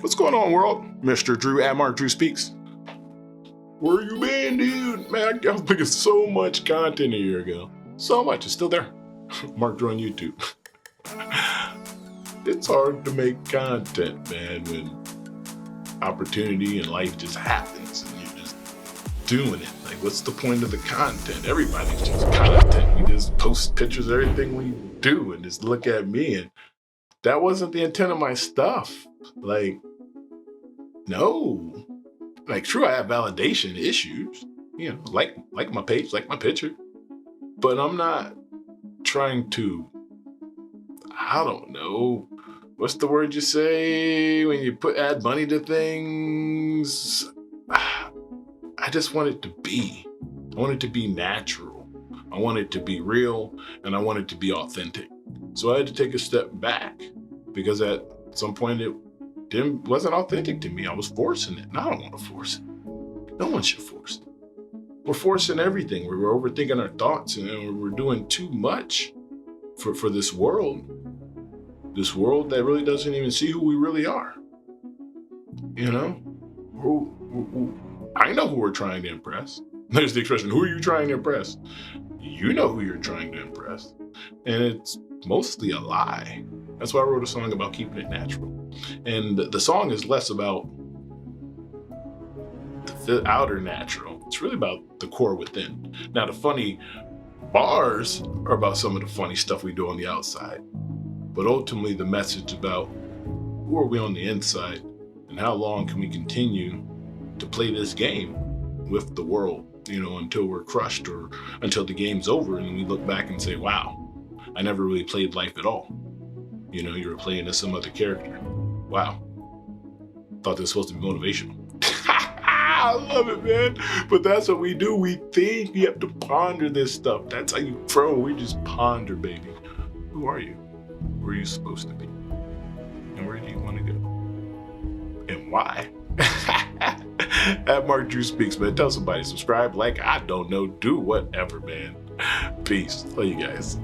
What's going on, world? Mr. Drew at Mark Drew Speaks. Where you been, dude? Man, I was making so much content a year ago. So much. It's still there. Mark Drew on YouTube. It's hard to make content, man, when opportunity in life just happens and you're just doing it. Like, what's the point of the content? Everybody's just content. We just post pictures of everything we do and just look at me. And that wasn't the intent of my stuff. Like, no. Like, true, I have validation issues. You know, like my page, like my picture. But I'm not trying to, I don't know, what's the word you say when you add money to things? I just want it to be. I want it to be natural. I want it to be real, and I want it to be authentic. So I had to take a step back because at some point it wasn't authentic to me. I was forcing it, and I don't want to force it. No one should force it. We're forcing everything. We're overthinking our thoughts, and we're doing too much for this world. This world that really doesn't even see who we really are. You know? I know who we're trying to impress. There's the expression, who are you trying to impress? You know who you're trying to impress. And it's mostly a lie. That's why I wrote a song about keeping it natural. And the song is less about the outer natural. It's really about the core within. Now, the funny bars are about some of the funny stuff we do on the outside. But ultimately, the message about who are we on the inside and how long can we continue to play this game with the world, you know, until we're crushed or until the game's over and we look back and say, wow, I never really played life at all. You know, you were playing as some other character. Wow. Thought this was supposed to be motivational. I love it, man. But that's what we do. We think. You have to ponder this stuff. That's how you grow. We just ponder, baby. Who are you? Where are you supposed to be? And where do you want to go? And why? At Mark Drew Speaks, man. Tell somebody, subscribe, like, I don't know, do whatever, man. Peace. Love you guys.